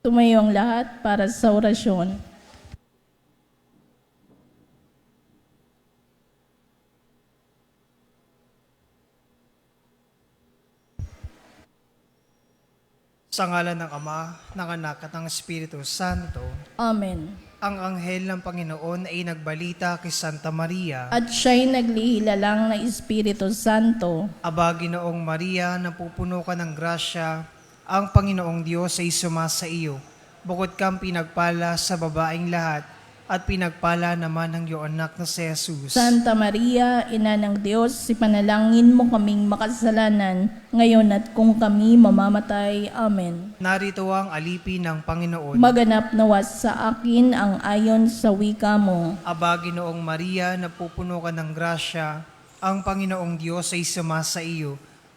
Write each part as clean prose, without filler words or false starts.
Tumayo ang lahat para sa orasyon. Sa ngalan ng Ama, ng Anak at ng Espiritu Santo, Amen. ang anghel ng Panginoon ay nagbalita kay Santa Maria, At siya'y naglihilalang ng Espiritu Santo. Aba, Ginoong Maria, napupuno ka ng grasya, ang Panginoong Diyos ay sumasa iyo. Bukod kang pinagpala sa babaeng lahat, at pinagpala naman ng iyong anak na si Jesus. Santa Maria, Ina ng Diyos, ipanalangin mo kaming makasalanan, ngayon at kung kami mamamatay. Amen. Narito ang alipin ng Panginoon. Maganap nawas sa akin ang ayon sa wika mo. Aba, Ginoong Maria, napupuno ka ng grasya, ang Panginoong Diyos ay sumasa iyo.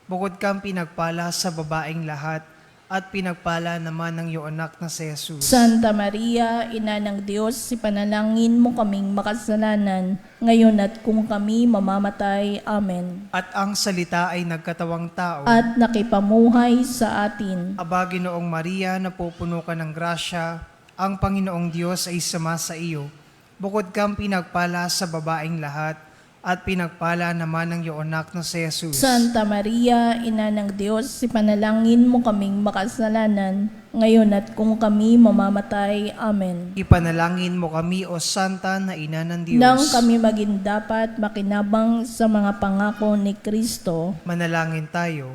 Bukod kang pinagpala sa babaeng lahat, at pinagpala naman ng iyong anak na si Jesus. Santa Maria, Ina ng Diyos, ipanalangin mo kaming makasalanan, ngayon at kung kami mamamatay. Amen. At ang salita ay nagkatawang tao. At nakipamuhay sa atin. Aba, Ginoong Maria, napupuno ka ng grasya, ang Panginoong Diyos ay sumasa iyo. Bukod kang pinagpala sa babaeng lahat, at pinagpala naman ng iyong anak na si Jesus. Santa Maria, Ina ng Diyos, ipanalangin mo kaming makasalanan, ngayon at kung kami mamamatay. Amen. Ipanalangin mo kami, O Santa na Ina ng Diyos. Nang kami maging dapat makinabang sa mga pangako ni Kristo. Manalangin tayo.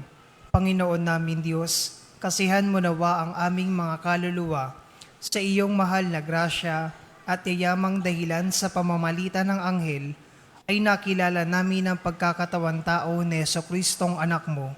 Panginoon namin Diyos, kasihan mo nawa ang aming mga kaluluwa sa iyong mahal na grasya at yayamang dahilan sa pamamalitan ng anghel, ay nakilala namin ang pagkakatawan tao ni Jesucristong anak mo.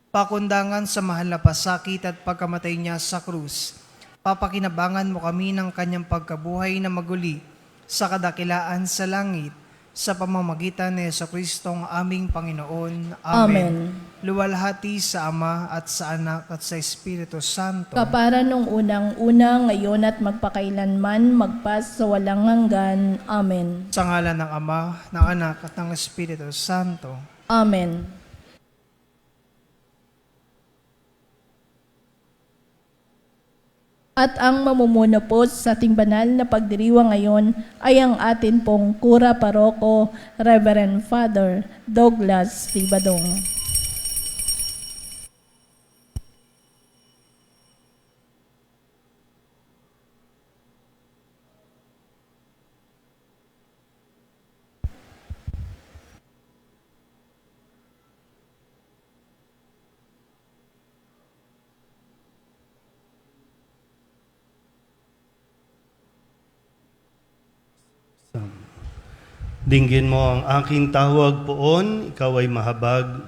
Pakundangan sa mahal na pasakit at pagkamatay niya sa krus, papakinabangan mo kami ng kanyang pagkabuhay na maguli sa kadakilaan sa langit, sa pamamagitan ni Jesucristong aming Panginoon. Amen. Luwalhati sa Ama at sa Anak at sa Espiritu Santo. Kapara nung unang-una, ngayon at magpakailanman, magpas sa walang hanggan. Amen. Sa ngalan ng Ama, ng Anak at ng Espiritu Santo. Amen. At ang mamumuno po sa ating banal na pagdiriwang ngayon ay ang atin pong Kura Paroko, Reverend Father Douglas Tibadong. Dinggin mo ang aking tawag poon, ikaw ay mahabag.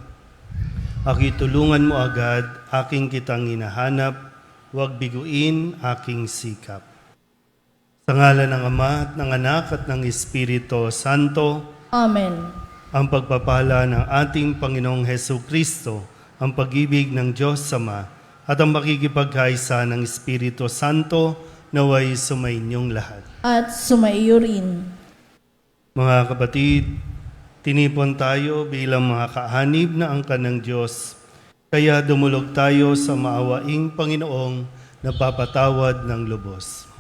Aki tulungan mo agad, aking kitang hinahanap, huwag biguin aking sikap. Sa ngalan ng Ama at ng Anak at ng Espiritu Santo, Amen. ang pagpapala ng ating Panginoong Hesu Kristo, ang pag-ibig ng Diyos Ama, at ang makikipagkaisa ng Espiritu Santo naway sumainyong lahat. At sumaiyo rin. Mga kapatid, tinipon tayo bilang mga kahanib na angkan ng Diyos, kaya dumulog tayo sa maawaing Panginoong napapatawad ng lubos.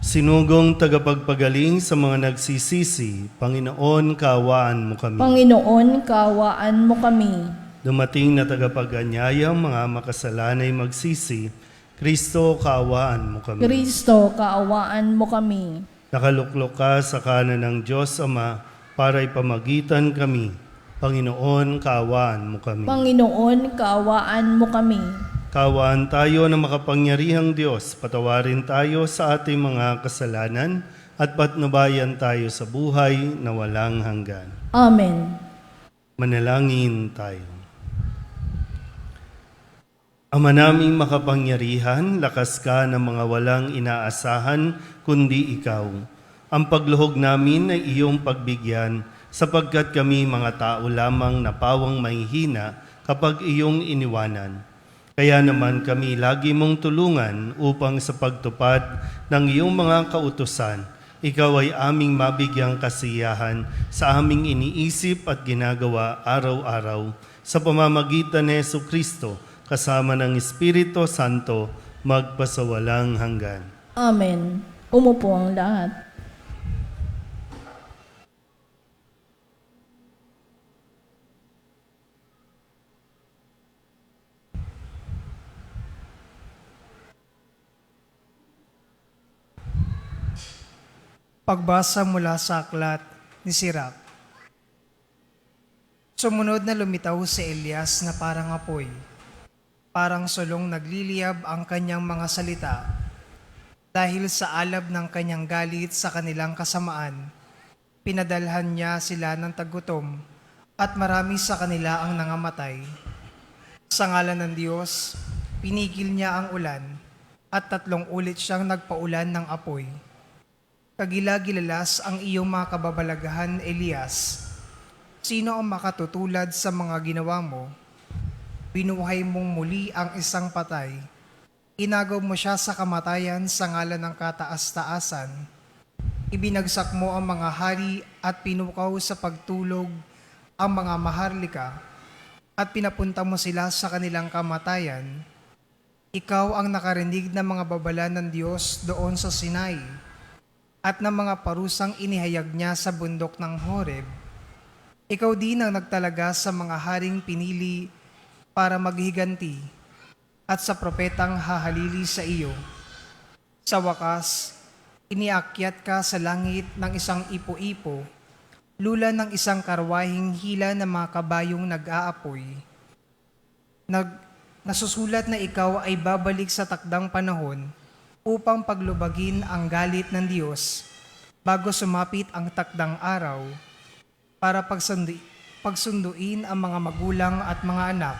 Sinugong tagapagpagaling sa mga nagsisisi, Panginoon, kaawaan mo kami. Panginoon, kaawaan mo kami. Dumating na tagapag-anyayang mga makasalanay magsisi, Kristo, kaawaan mo kami. Kristo, kaawaan mo kami. Nakaluklok ka sa kanan ng Diyos Ama para ipamagitan kami. Panginoon, kaawaan mo kami. Panginoon, kaawaan mo kami. Kaawaan tayo ng makapangyarihang Diyos. Patawarin tayo sa ating mga kasalanan at patnubayan tayo sa buhay na walang hanggan. Amen. Manalangin tayo. Ama naming makapangyarihan, lakas ka ng mga walang inaasahan kundi ikaw. Ang pagluhog namin ay iyong pagbigyan sapagkat kami mga tao lamang na pawang mahihina kapag iyong iniwanan. Kaya naman kami lagi mong tulungan upang sa pagtupad ng iyong mga kautusan, ikaw ay aming mabigyang kasiyahan sa aming iniisip at ginagawa araw-araw sa pamamagitan ni Jesucristo, kasama ng Espiritu Santo, magpasawalang hanggan. Amen. Umupo ang lahat. Pagbasa mula sa aklat ni Sirach. Sumunod na lumitaw si Elias na parang apoy. Parang sulong nagliliyab ang kanyang mga salita. Dahil sa alab ng kanyang galit sa kanilang kasamaan, pinadalhan niya sila ng tagutom at marami sa kanila ang nangamatay. Sa ngalan ng Diyos, pinigil niya ang ulan at 3 ulit siyang nagpaulan ng apoy. Kagila-gilalas ang iyong mga kababalaghan, Elias. Sino ang makatutulad sa mga ginawa mo? Binuhay mong muli ang isang patay. Inagaw mo siya sa kamatayan sa ngalan ng kataas-taasan. Ibinagsak mo ang mga hari at pinukaw sa pagtulog ang mga maharlika at pinapunta mo sila sa kanilang kamatayan. Ikaw ang nakarinig ng mga babala ng Diyos doon sa Sinai at ng mga parusang inihayag niya sa bundok ng Horeb. Ikaw din ang nagtalaga sa mga haring pinili para maghiganti at sa propetang hahalili sa iyo. Sa wakas, iniakyat ka sa langit ng isang ipo-ipo, lula ng isang karwahing hila ng mga kabayong nag-aapoy. Nasusulat na ikaw ay babalik sa takdang panahon upang paglubagin ang galit ng Diyos bago sumapit ang takdang araw para pagsunduin ang mga magulang at mga anak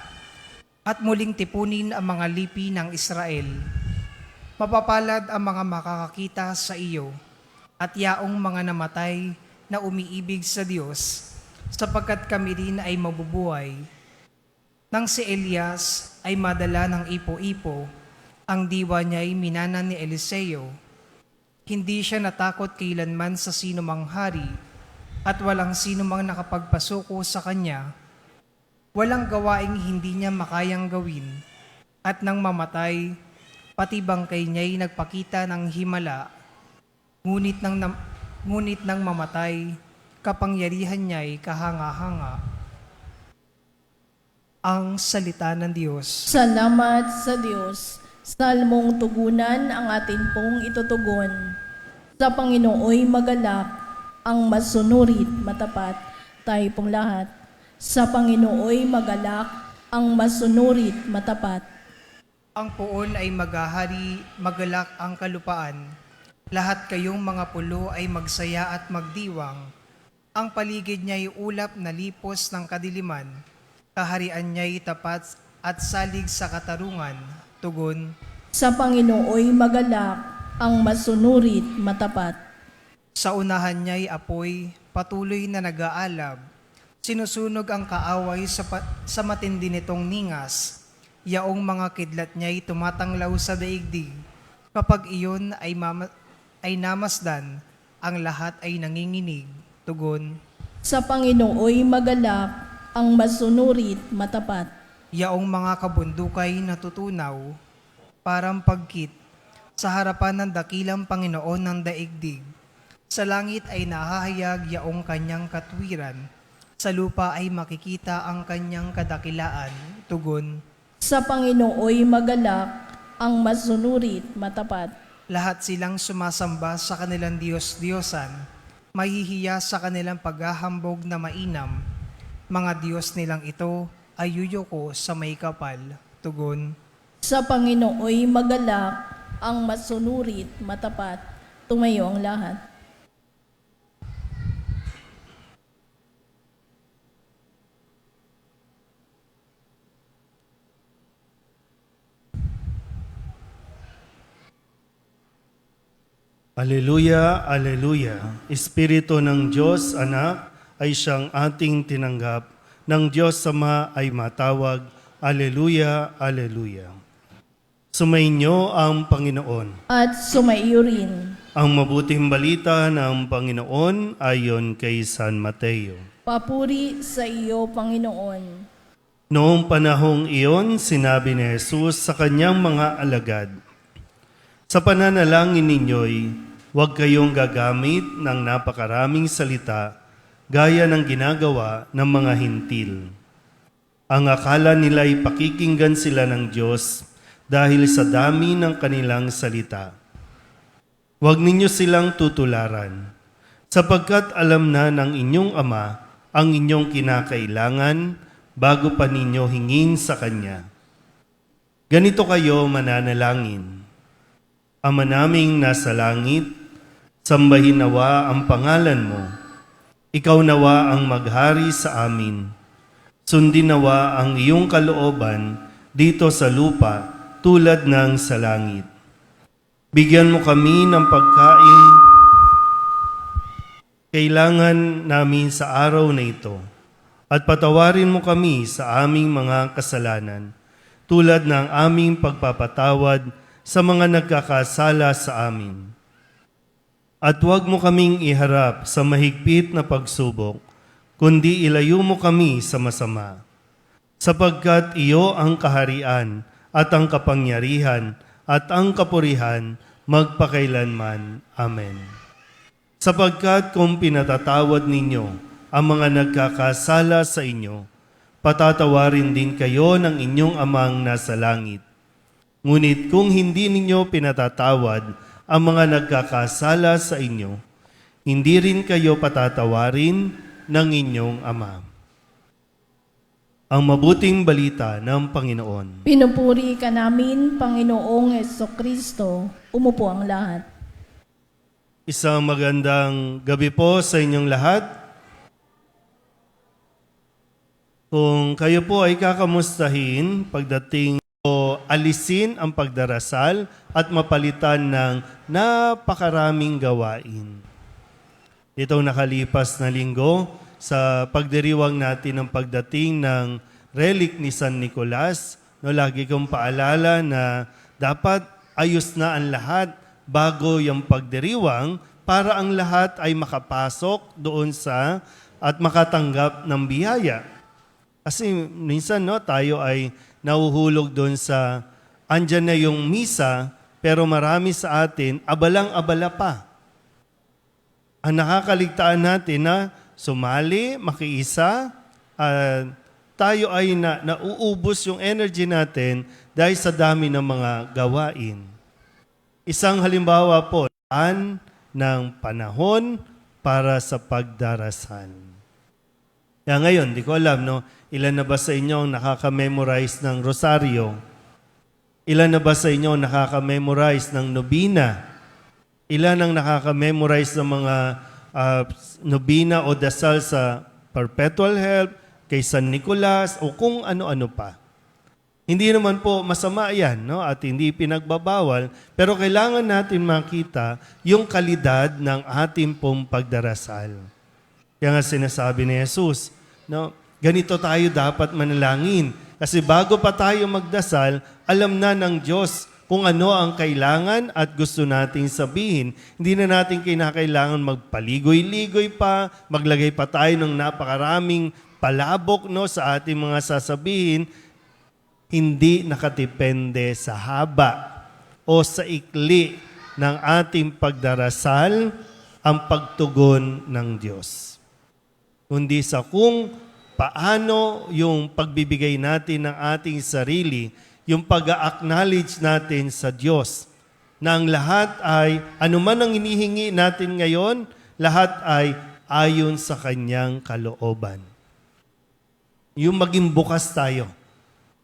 at muling tipunin ang mga lipi ng Israel. Mapapalad ang mga makakakita sa iyo at yaong mga namatay na umiibig sa Diyos, sapagkat kami rin ay mabubuhay. Nang si Elias ay madala ng ipo-ipo, ang diwa niya'y minana ni Eliseo. Hindi siya natakot kailanman sa sinumang hari at walang sinumang nakapagpasuko sa kanya. Walang gawaing hindi niya makayang gawin, at nang mamatay, pati bangkay niya'y nagpakita ng himala. Ngunit nang mamatay, kapangyarihan niya'y kahanga-hanga. Ang salita ng Diyos. Salamat sa Diyos. Salmong tugunan ang atin pong itutugon. Sa Panginooy magalak, ang masunurit matapat. Tayo pong lahat. Sa Panginooy magalak, ang masunurit matapat. Ang poon ay maghahari, magalak ang kalupaan. Lahat kayong mga pulo ay magsaya at magdiwang. Ang paligid niya'y ulap na lipos ng kadiliman. Kaharian niya'y tapat at salig sa katarungan. Tugon. Sa Panginooy magalak, ang masunurit matapat. Sa unahan niya'y apoy, patuloy na nag-aalab. Sinusunog ang kaaway sa matindi nitong ningas. Yaong mga kidlat niya'y tumatanglaw sa daigdig. Kapag iyon ay namasdan, ang lahat ay nanginginig. Tugon. Sa Panginooy magalak, ang masunurit matapat. Yaong mga kabundukay natutunaw, parang pagkit, sa harapan ng dakilang Panginoon ng daigdig. Sa langit ay nahahayag yaong kanyang katwiran. Sa lupa ay makikita ang kanyang kadakilaan. Tugon. Sa Panginooy magalak, ang masunurit matapat. Lahat silang sumasamba sa kanilang Diyos-Diyosan, mahihiya sa kanilang paghahambog na mainam. Mga Diyos nilang ito ay yuyuko sa may kapal. Tugon. Sa Panginooy magalak, ang masunurit matapat. Tumayo ang lahat. Aleluya, aleluya. Espiritu ng Diyos, Anak, ay siyang ating tinanggap. Ng Diyos Ama ay matawag. Aleluya, aleluya. Sumainyo ang Panginoon. At sumaiyo rin. Ang mabuting balita ng Panginoon ayon kay San Mateo. Papuri sa iyo, Panginoon. Noong panahong iyon, sinabi ni Jesus sa kanyang mga alagad, "Sa pananalangin ninyo'y huwag kayong gagamit ng napakaraming salita gaya ng ginagawa ng mga hintil. Ang akala nila'y pakikinggan sila ng Diyos dahil sa dami ng kanilang salita. Huwag ninyo silang tutularan, sapagkat alam na ng inyong Ama ang inyong kinakailangan bago pa ninyo hingin sa Kanya. Ganito kayo mananalangin: Ama naming nasa langit, sambahin nawa ang pangalan mo. Ikaw nawa ang maghari sa amin. Sundin nawa ang iyong kalooban dito sa lupa tulad ng sa langit. Bigyan mo kami ng pagkain kailangan namin sa araw na ito, at patawarin mo kami sa aming mga kasalanan, tulad ng aming pagpapatawad sa mga nagkakasala sa amin. At huwag mo kaming iharap sa mahigpit na pagsubok, kundi ilayo mo kami sa masama. Sapagkat iyo ang kaharian at ang kapangyarihan at ang kapurihan magpakailanman. Amen. Sapagkat kung pinatatawad ninyo ang mga nagkakasala sa inyo, patatawarin din kayo ng inyong Amang nasa langit. Ngunit kung hindi ninyo pinatatawad ang mga nagkakasala sa inyo, hindi rin kayo patatawarin ng inyong Ama. Ang mabuting balita ng Panginoon. Pinupuri ka namin, Panginoong Jesucristo. Umupo ang lahat. Isang magandang gabi po sa inyong lahat. Kung kayo po ay kakamustahin pagdating o alisin ang pagdarasal at mapalitan ng napakaraming gawain. Itong nakalipas na linggo, sa pagdiriwang natin ng pagdating ng relic ni San Nicolas, lagi kong paalala na dapat ayos na ang lahat bago yung pagdiriwang para ang lahat ay makapasok doon sa at makatanggap ng biyaya. Kasi minsan tayo ay nauhulog doon sa andyan na yung misa, pero marami sa atin abalang-abala pa. Ang nakakaligtaan natin na sumali, makiisa, tayo ay nauubos yung energy natin dahil sa dami ng mga gawain. Isang halimbawa po, ng panahon para sa pagdarasal. Kaya ngayon, di ko alam, ilan na ba sa inyo ang nakaka-memorize ng rosaryo? Ilan na ba sa inyo ang nakaka-memorize ng nobina? Ilan ang nakaka-memorize ng mga nobina o dasal sa perpetual help, kay San Nicolas, o kung ano-ano pa? Hindi naman po masama yan, at hindi pinagbabawal, pero kailangan natin makita yung kalidad ng ating pong pagdarasal. Kaya nga sinasabi ni Jesus, ganito tayo dapat manalangin. Kasi bago pa tayo magdasal, alam na ng Diyos kung ano ang kailangan at gusto nating sabihin. Hindi na natin kinakailangan magpaligoy-ligoy pa, maglagay pa tayo ng napakaraming palabok sa ating mga sasabihin. Hindi nakatipende sa haba o sa ikli ng ating pagdarasal ang pagtugon ng Diyos, kundi sa kung paano yung pagbibigay natin ng ating sarili, yung pag-a-acknowledge natin sa Diyos na ang lahat ay, anuman ang inihingi natin ngayon, lahat ay ayon sa Kanyang kalooban. Yung maging bukas tayo,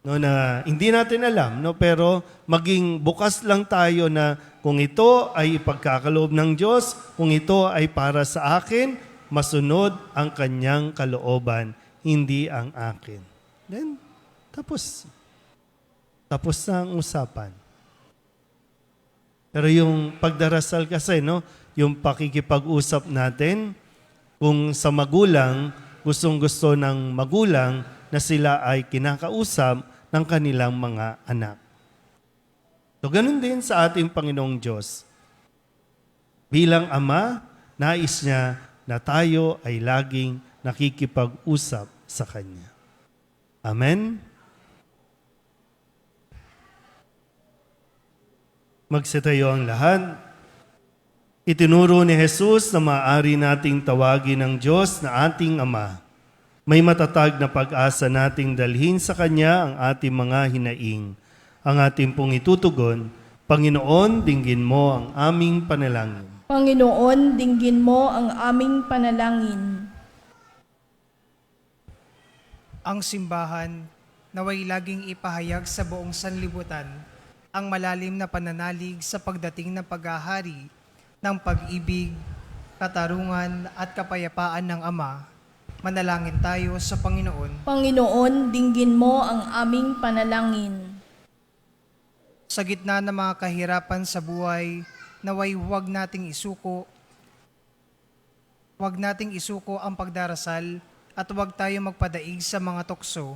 na hindi natin alam, pero maging bukas lang tayo na kung ito ay ipagkakaloob ng Diyos, kung ito ay para sa akin, masunod ang Kanyang kalooban, hindi ang akin. Then, tapos na ang usapan. Pero yung pagdarasal kasi, yung pakikipag-usap natin, kung sa magulang, gustong-gusto ng magulang na sila ay kinakausap ng kanilang mga anak. So, ganun din sa ating Panginoong Diyos. Bilang Ama, nais niya na tayo ay laging nakikipag-usap sa Kanya. Amen. Magsitayo ang lahat. Itinuro ni Jesus na maaari nating tawagin ng Diyos na ating Ama. May matatag na pag-asa nating dalhin sa Kanya ang ating mga hinaing. Ang ating pong itutugon, Panginoon, dinggin mo ang aming panalangin. Panginoon, dinggin mo ang aming panalangin. Ang simbahan naway laging ipahayag sa buong sanlibutan ang malalim na pananalig sa pagdating ng paghahari ng pag-ibig, katarungan at kapayapaan ng Ama. Manalangin tayo sa Panginoon. Panginoon, dinggin mo ang aming panalangin. Sa gitna ng mga kahirapan sa buhay, naway huwag nating isuko ang pagdarasal at huwag tayo magpadaig sa mga tukso.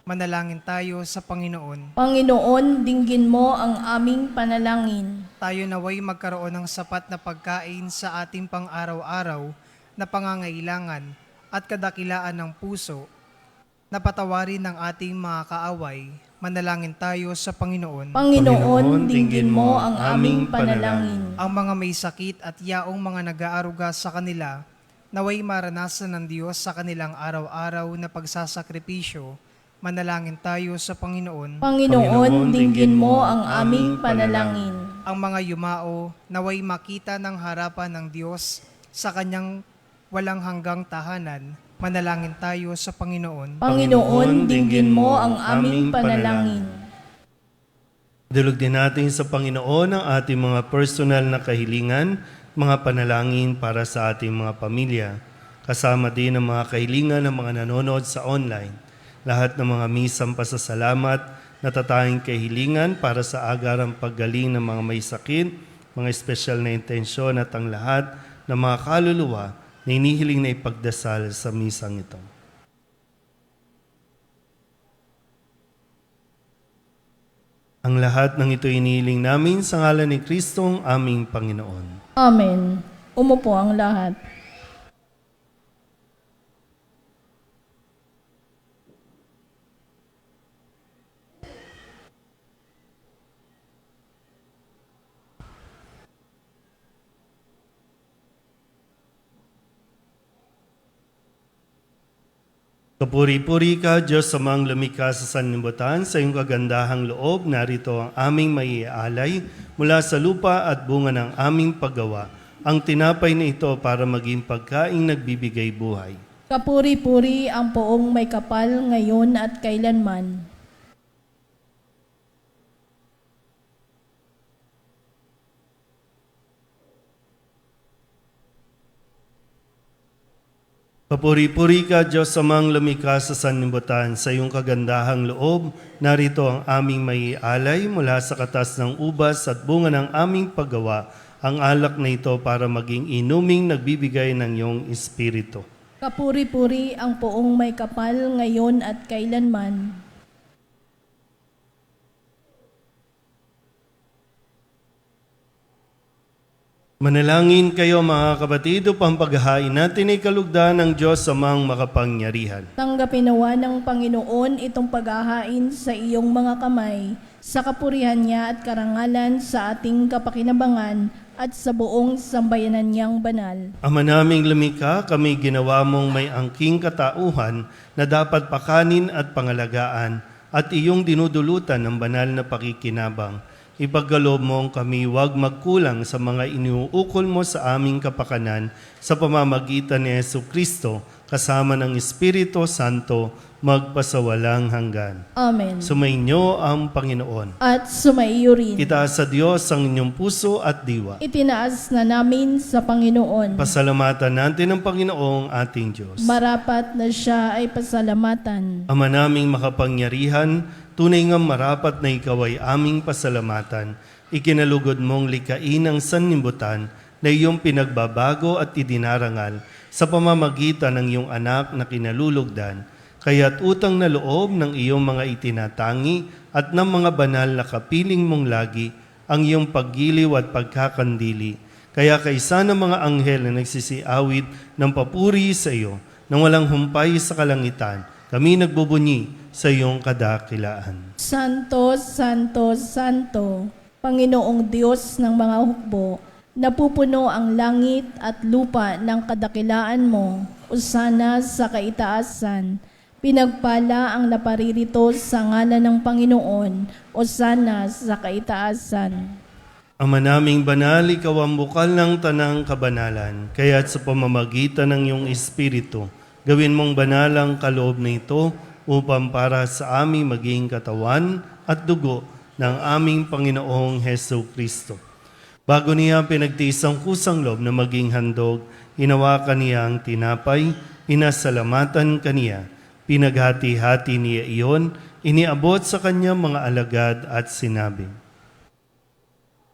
Manalangin tayo sa Panginoon. Panginoon, dinggin mo ang aming panalangin. Tayo naway magkaroon ng sapat na pagkain sa ating pang-araw-araw na pangangailangan at kadakilaan ng puso, na patawarin ng ating mga kaaway. Manalangin tayo sa Panginoon. Panginoon, dinggin mo ang aming panalangin. Ang mga may sakit at yaong mga nag-aaruga sa kanila, naway maranasan ng Diyos sa kanilang araw-araw na pagsasakripisyo. Manalangin tayo sa Panginoon. Panginoon, dinggin mo ang aming panalangin. Ang mga yumao, naway makita ng harapan ng Diyos sa kanyang walang hanggang tahanan. Manalangin tayo sa Panginoon. Panginoon, dinggin mo ang aming panalangin. Dilog din natin sa Panginoon ang ating mga personal na kahilingan, mga panalangin para sa ating mga pamilya. Kasama din ang mga kahilingan ng mga nanonood sa online. Lahat ng mga misang pasasalamat, natatanging kahilingan para sa agarang paggaling ng mga may sakit, mga espesyal na intensyon at ang lahat ng mga kaluluwa na inihiling na ipagdasal sa misang ito. Ang lahat ng ito inihiling namin sa ngalan ni Kristong aming Panginoon. Amen. Umupo ang lahat. Kapuri-puri ka, Diyos amang lumikha sa sanlibutan, sa iyong kagandahang loob, narito ang aming maiaalay mula sa lupa at bunga ng aming paggawa. Ang tinapay na ito para maging pagkaing nagbibigay buhay. Kapuri-puri ang poong may kapal ngayon at kailanman. Papuri-puri ka, Diyos amang lumikha sa sanlibutan, sa iyong kagandahang loob, narito ang aming maialay mula sa katas ng ubas at bunga ng aming paggawa, ang alak na ito para maging inuming nagbibigay ng iyong espiritu. Kapuri-puri ang poong may kapal ngayon at kailanman. Manalangin kayo mga kapatid upang paghahain natin ay kalugdan ng Diyos amang makapangyarihan. Tanggapin nawa ng Panginoon itong paghahain sa iyong mga kamay, sa kapurihan niya at karangalan sa ating kapakinabangan at sa buong sambayanan niyang banal. Ama naming lumikha, kami ginawa mong may angking katauhan na dapat pakanin at pangalagaan at iyong dinudulutan ng banal na pakikinabang. Ipagkaloob mong kami huwag magkulang sa mga iniuukol mo sa aming kapakanan sa pamamagitan ni Jesucristo kasama ng Espiritu Santo magpasawalang hanggan. Amen. Sumainyo ang Panginoon. At sumaiyo rin. Itaas sa Diyos ang inyong puso at diwa. Itinaas na namin sa Panginoon. Pasalamatan natin ang Panginoong ating Diyos. Marapat na siya ay pasalamatan. Ama naming makapangyarihan, tunay nga marapat na ikaw ay aming pasalamatan. Ikinalugod mong likain ang sanlibutan na iyong pinagbabago at idinarangal sa pamamagitan ng iyong anak na kinalulugdan. Kaya't utang na loob ng iyong mga itinatangi at ng mga banal na kapiling mong lagi ang iyong paggiliw at pagkakandili. Kaya kaysa ng mga anghel na nagsisiawit ng papuri sa iyo, nang walang humpay sa kalangitan, kami nagbubunyi sa iyong kadakilaan. Santo, Santo, Santo, Panginoong Diyos ng mga hukbo, napupuno ang langit at lupa ng kadakilaan mo, usana sa kaitaasan. Pinagpala ang naparirito sa ngalan ng Panginoon, usana sa kaitaasan. Ama naming banal, ikaw ang bukal ng tanang kabanalan, kaya't sa pamamagitan ng iyong Espiritu, gawin mong banal ang kaloob na ito upang para sa aming maging katawan at dugo ng aming Panginoong Heso Kristo. Bago niya pinagtiis ang kusang loob na maging handog, hinawakan niya ang tinapay, inasalamatan kaniya, pinaghati-hati niya iyon, iniabot sa kanyang mga alagad at sinabi,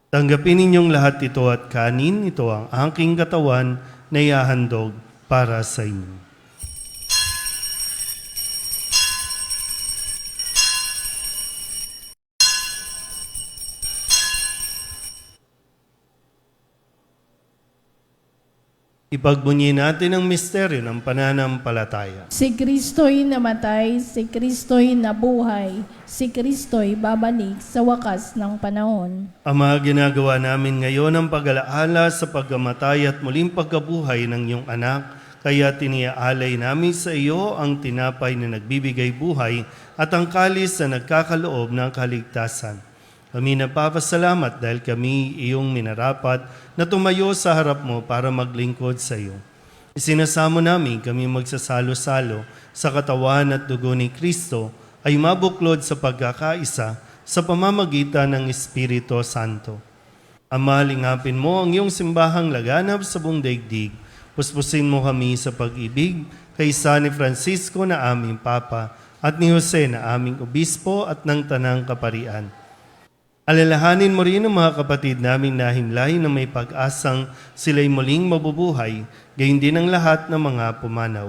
tanggapin ninyong lahat ito at kanin, ito ang aking katawan na ihahandog para sa inyo. Ipagbunyi natin ang misteryo ng pananampalataya. Si Kristo'y namatay, si Kristo'y nabuhay, si Kristo'y babalik sa wakas ng panahon. Ama, ginagawa namin ngayon ang pag-alaala sa pagkamatay at muling pagkabuhay ng iyong anak, kaya tiniaalay namin sa iyo ang tinapay na nagbibigay buhay at ang kalis na nagkakaloob ng kaligtasan. Kami nagpapasalamat dahil kami iyong minarapat na tumayo sa harap mo para maglingkod sa iyo. Isinasamo namin kami magsasalo-salo sa katawan at dugo ni Kristo ay mabuklod sa pagkakaisa sa pamamagitan ng Espiritu Santo. Ama, lingapin mo ang iyong simbahang laganap sa buong daigdig. Puspusin mo kami sa pag-ibig kay San Francisco na aming Papa at ni Jose na aming Obispo at ng Tanang Kaparian. Alalahanin mo rin ang mga kapatid naming nahimlay na may pag-asang sila'y muling mabubuhay, gayon din ang lahat ng mga pumanaw.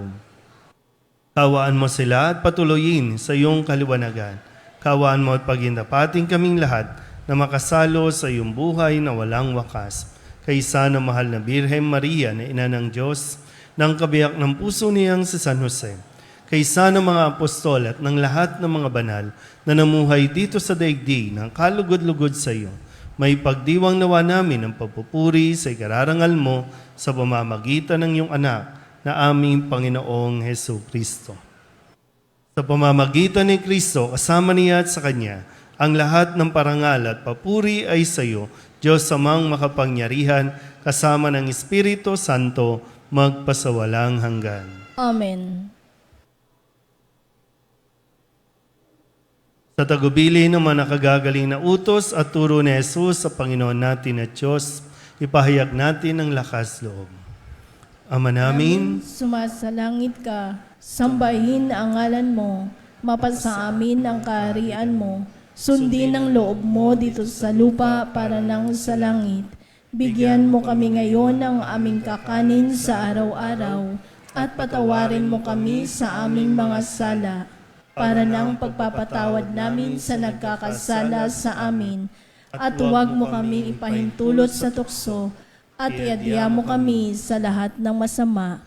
Kawaan mo sila at patuloyin sa iyong kaliwanagan. Kawaan mo at pagindapating kaming lahat na makasalo sa iyong buhay na walang wakas. Kaysa ng mahal na Birhen Maria na ina ng Diyos, ng kabiyak ng puso niyang si San Jose, kaysa ng mga apostol at ng lahat ng mga banal na namuhay dito sa daigdig ng kalugod-lugod sa iyo, may pagdiwang nawa namin ang pagpupuri sa ikararangal mo sa pamamagitan ng iyong anak na aming Panginoong Heso Kristo. Sa pamamagitan ni Kristo, kasama niya at sa Kanya, ang lahat ng parangal at papuri ay sa iyo, Diyos amang makapangyarihan, kasama ng Espiritu Santo, magpasawalang hanggan. Amen. Sa tagubili naman nakagagaling na utos at turo ni Jesus sa Panginoon natin at Diyos, ipahayag natin ang lakas loob. Ama namin, Sumasalangit ka, sambahin ang ngalan mo, mapasa amin ang kaharian mo, sundin ang loob mo dito sa lupa para nang sa langit. Bigyan mo kami ngayon ng aming kakanin sa araw-araw, at patawarin mo kami sa aming mga sala, para ng pagpapatawad namin sa nagkakasala sa amin, at huwag mo kami ipahintulot sa tukso, at iadya mo kami sa lahat ng masama.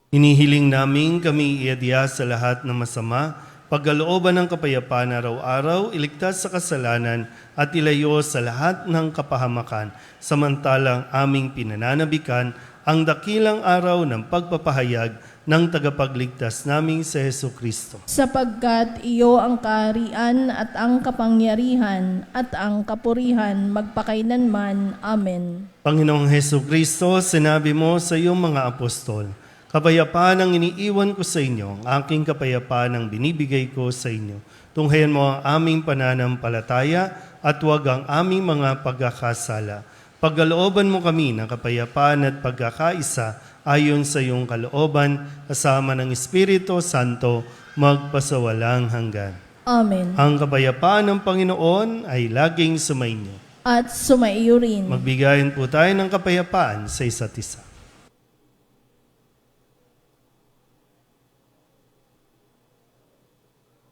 hinihiling namin kami iadya sa lahat ng masama, pagkalooban ng kapayapaan araw-araw, iligtas sa kasalanan at ilayo sa lahat ng kapahamakan, samantalang aming pinananabikan ang dakilang araw ng pagpapahayag ng tagapagligtas naming si Heso Kristo. Sapagkat iyo ang kaharian at ang kapangyarihan at ang kapurihan magpakailanman. Amen. Panginoong Heso Kristo, sinabi mo sa iyong mga apostol, kapayapaan ang iniiwan ko sa inyo, ang aking kapayapaan ang binibigay ko sa inyo. Tunghayan mo ang aming pananampalataya at huwag ang aming mga pagkakasala. Pagkalooban mo kami ng kapayapaan at pagkakaisa ayon sa iyong kalooban, kasama ng Espiritu Santo, magpasawalang hanggan. Amen. Ang kapayapaan ng Panginoon ay laging sumainyo. At sumaiyo rin. Magbigayin po tayo ng kapayapaan sa isa't isa.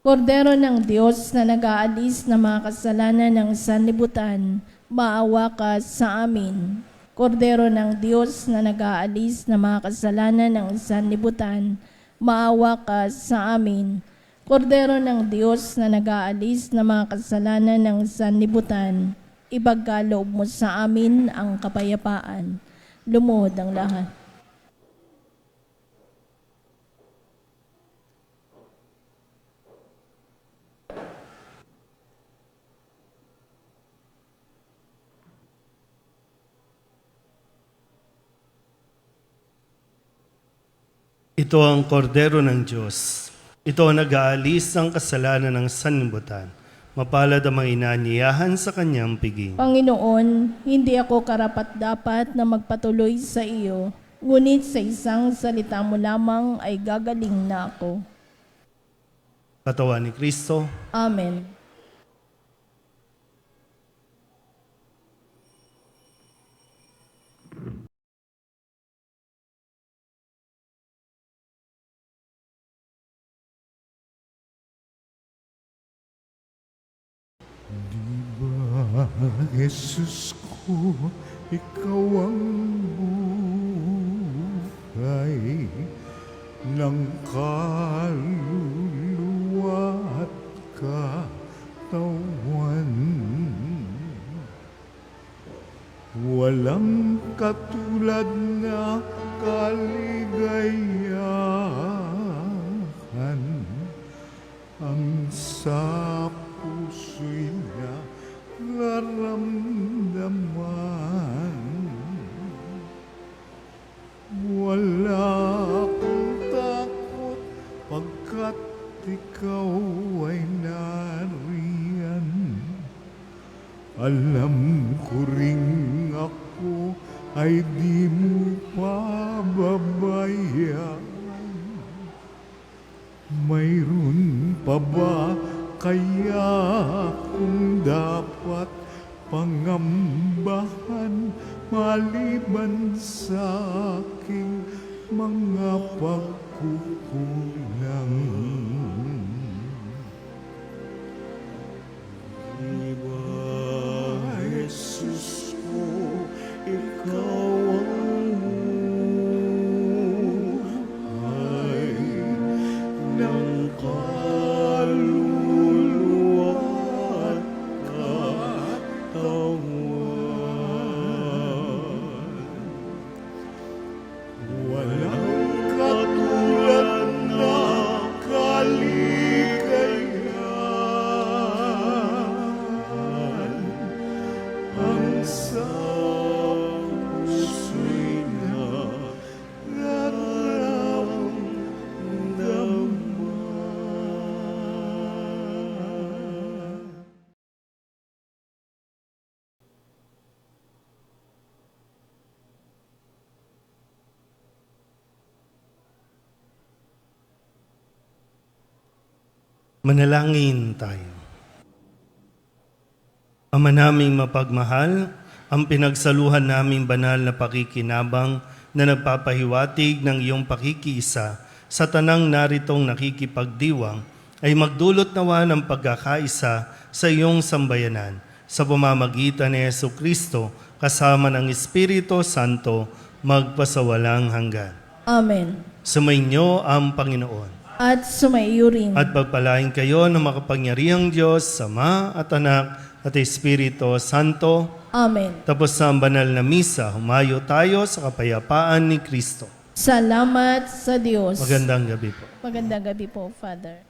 Kordero ng Diyos na nag-aalis ng mga kasalanan ng sanlibutan, maawa ka sa amin. Kordero ng Diyos na nag-aalis ng mga kasalanan ng sanlibutan, maawa ka sa amin. Kordero ng Diyos na nag-aalis ng mga kasalanan ng sanlibutan, ipagkaloob mo sa amin ang kapayapaan. Lumuhod ang lahat. Ito ang kordero ng Diyos. Ito ang nag-aalis ng kasalanan ng sanlibutan. Mapalad ang mga inaanyayahan sa kanyang piging. Panginoon, hindi ako karapat-dapat na magpatuloy sa iyo, ngunit sa isang salita mo lamang ay gagaling na ako. Katawan ni Kristo. Amen. Jesus ko, ikaw ang buhay ng kaluluwa at katawan. Walang katulad na kaligayahan ang sa puso'y naramdaman. Wala akong takot pagkat ikaw ay nariyan. Alam ko ring ako ay di mo pababayaan. Mayroon pa ba kaya kung dapat pangambahan maliban sa aking mga pagkukulang? Diba, Jesus ko, ikaw ang buhay ng kaluluwa at katawan. Walang katulad na kaligayahan ang sa puso'y nararamdaman. Manalangin tayo. Ama naming mapagmahal, ang pinagsaluhan naming banal na pakikinabang na nagpapahiwatig ng iyong pakikiisa sa tanang naritong nakikipagdiwang ay magdulot nawa ng pagkakaisa sa iyong sambayanan sa pamamagitan ni Jesucristo kasama ng Espiritu Santo magpasawalang hanggan. Amen. Sumainyo ang Panginoon. At sumaiyo rin. At pagpalain kayo ng makapangyarihang Diyos, Ama at Anak at Espiritu Santo. Amen. Tapos sa banal na misa, humayo tayo sa kapayapaan ni Kristo. Salamat sa Diyos. Magandang gabi po. Magandang gabi po, Father.